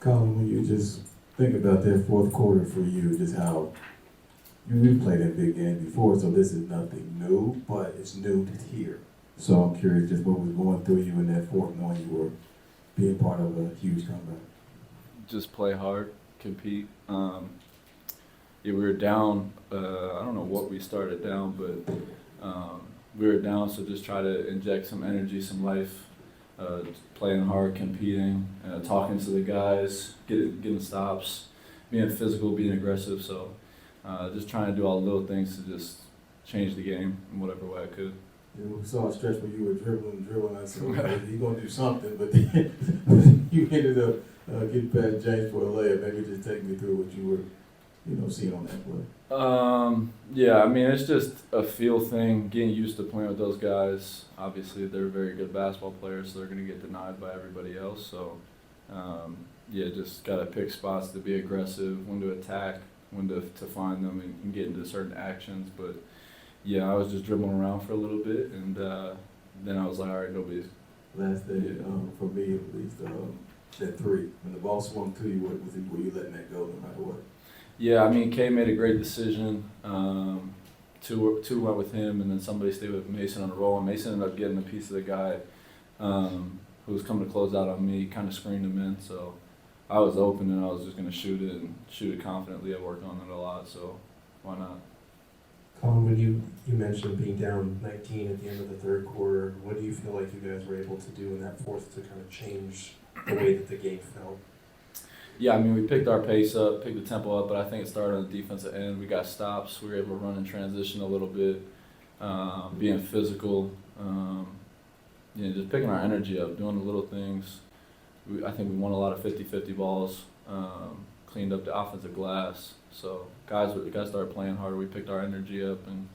Collin, when you just think about that fourth quarter for you, just how you played that big game before, so this is nothing new, but it's new here. So I'm curious just what was going through you in that fourth, knowing you were being part of a huge comeback. Just play hard, compete. Yeah, we were down. I don't know what we started down, but we were down. So just try to inject some energy, some life, playing hard, competing, talking to the guys, getting stops, being physical, being aggressive. So just trying to do all the little things to just change the game in whatever way I could. We saw a stretch where you were dribbling. I said, okay, he's going to do something, but then you ended up getting past James for a layup. Maybe just take me through what you were, seeing on that play. Yeah, I mean, it's just a feel thing, getting used to playing with those guys. Obviously, they're very good basketball players, so they're going to get denied by everybody else. So, yeah, just got to pick spots to be aggressive, when to attack, when to find them and get into certain actions. But, yeah, I was just dribbling around for a little bit, and then I was like, all right, nobody's. Last day, for me at least, that three. When the ball swung to you, were you letting that go no matter what? Yeah, I mean, Kay made a great decision. Two went with him, and then somebody stayed with Mason on the roll. And Mason ended up getting a piece of the guy who was coming to close out on me, kind of screened him in. So I was open, and I was just going to shoot it and shoot it confidently. I worked on it a lot, so why not? Collin, when you mentioned being down 19 at the end of the third quarter, what do you feel like you guys were able to do in that fourth to kind of change the way that the game felt? Yeah, I mean, we picked our pace up, picked the tempo up, but I think it started on the defensive end. We got stops. We were able to run in transition a little bit, being physical, just picking our energy up, doing the little things. I think we won a lot of 50-50 balls, cleaned up the offensive glass. So guys started playing harder. We picked our energy up, and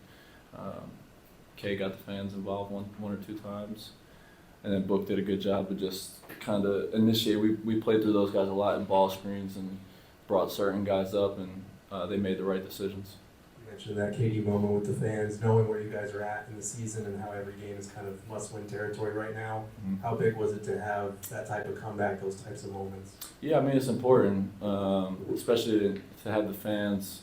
Kay got the fans involved one or two times. And then Book did a good job of just kind of initiate. We played through those guys a lot in ball screens and brought certain guys up, and they made the right decisions. You mentioned that KD moment with the fans, knowing where you guys are at in the season and how every game is kind of must-win territory right now. Mm-hmm. How big was it to have that type of comeback, those types of moments? Yeah, I mean, it's important, especially to have the fans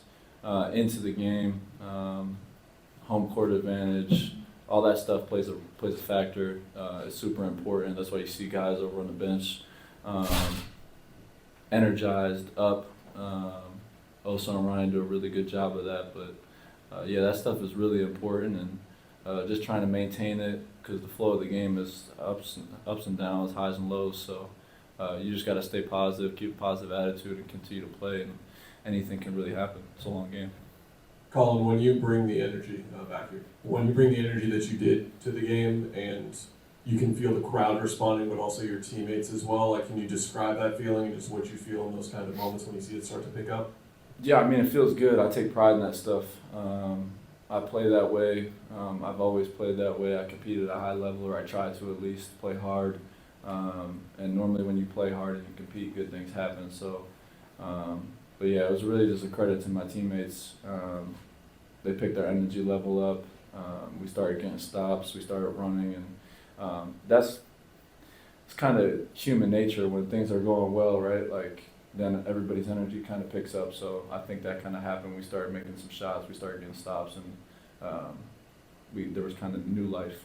into the game, home court advantage. All that stuff plays a factor. It's super important. That's why you see guys over on the bench, energized, up. Oso and Ryan do a really good job of that. But yeah, that stuff is really important, and just trying to maintain it because the flow of the game is ups and downs, highs and lows. So you just got to stay positive, keep a positive attitude, and continue to play. And anything can really happen. It's a long game. Collin, when you bring the energy back here, when you bring the energy that you did to the game, and you can feel the crowd responding, but also your teammates as well, like, can you describe that feeling and just what you feel in those kind of moments when you see it start to pick up? Yeah, I mean, it feels good. I take pride in that stuff. I play that way. I've always played that way. I compete at a high level, or I try to at least play hard. And normally when you play hard and you compete, good things happen. So. But yeah, it was really just a credit to my teammates. They picked their energy level up. We started getting stops. We started running, and it's kind of human nature when things are going well, right? Like then everybody's energy kind of picks up. So I think that kind of happened. We started making some shots. We started getting stops, and there was kind of new life.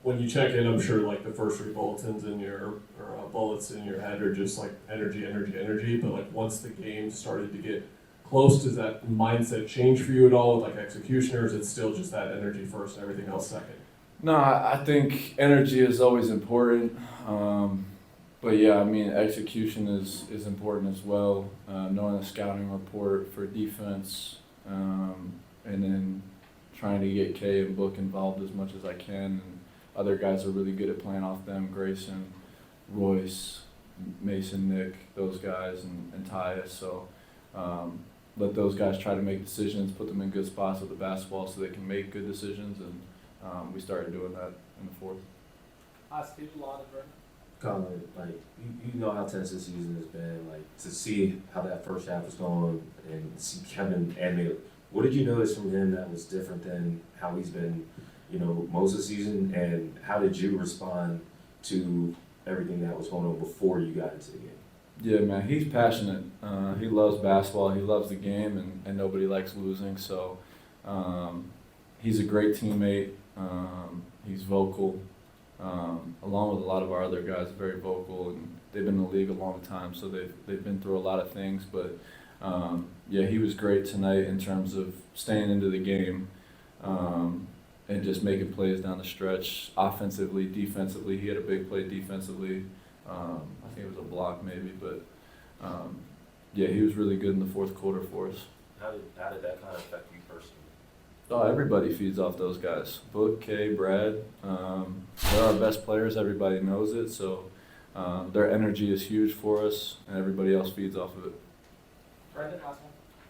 When you check in, I'm sure like the first three bulletins in your bullets in your head are just like energy, energy, energy. But like once the game started to get close, does that mindset change for you at all with like execution, or is it still just that energy first and everything else second? No, I think energy is always important. But yeah, I mean, execution is important as well. Knowing the scouting report for defense, and then trying to get Kay and Book involved as much as I can. And other guys are really good at playing off them. Grayson, Royce, Mason, Nick, those guys, and Tyus. So let those guys try to make decisions, put them in good spots with the basketball so they can make good decisions. And we started doing that in the fourth. Collin, like you know how tense this season has been. Like to see how that first half was going and see Kevin animated. What did you notice from him that was different than how he's been, most of the season? And how did you respond to everything that was going on before you got into the game? Yeah, man, he's passionate. He loves basketball. He loves the game, and nobody likes losing. So he's a great teammate. He's vocal, along with a lot of our other guys, very vocal, and they've been in the league a long time, so they've been through a lot of things. But yeah, he was great tonight in terms of staying into the game and just making plays down the stretch, offensively, defensively. He had a big play defensively. I think it was a block maybe, but yeah, he was really good in the fourth quarter for us. How did that kind of affect you personally? Oh, everybody feeds off those guys. Book, K, Brad. They're our best players. Everybody knows it. So their energy is huge for us, and everybody else feeds off of it. Brandon, last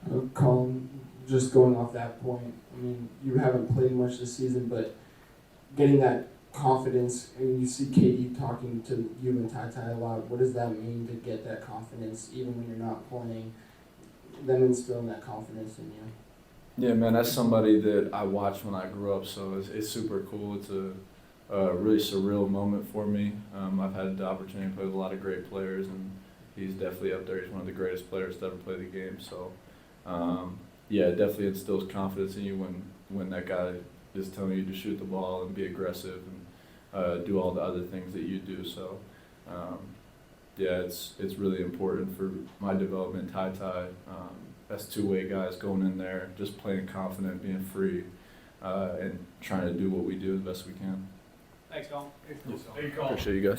one. Collin, just going off that point, I mean, you haven't played much this season, but getting that confidence, and you see KD talking to you and Ty a lot, what does that mean to get that confidence, even when you're not playing, them instilling that confidence in you? Yeah, man, that's somebody that I watched when I grew up, so it's super cool. It's a really surreal moment for me. I've had the opportunity to play with a lot of great players, and he's definitely up there. He's one of the greatest players to ever play the game. So, yeah, it definitely instills confidence in you when that guy is telling you to shoot the ball and be aggressive and do all the other things that you do. So, yeah, it's really important for my development. Ty, that's two-way guys going in there, just playing confident, being free, and trying to do what we do the best we can. Thanks, Colin. Appreciate you guys.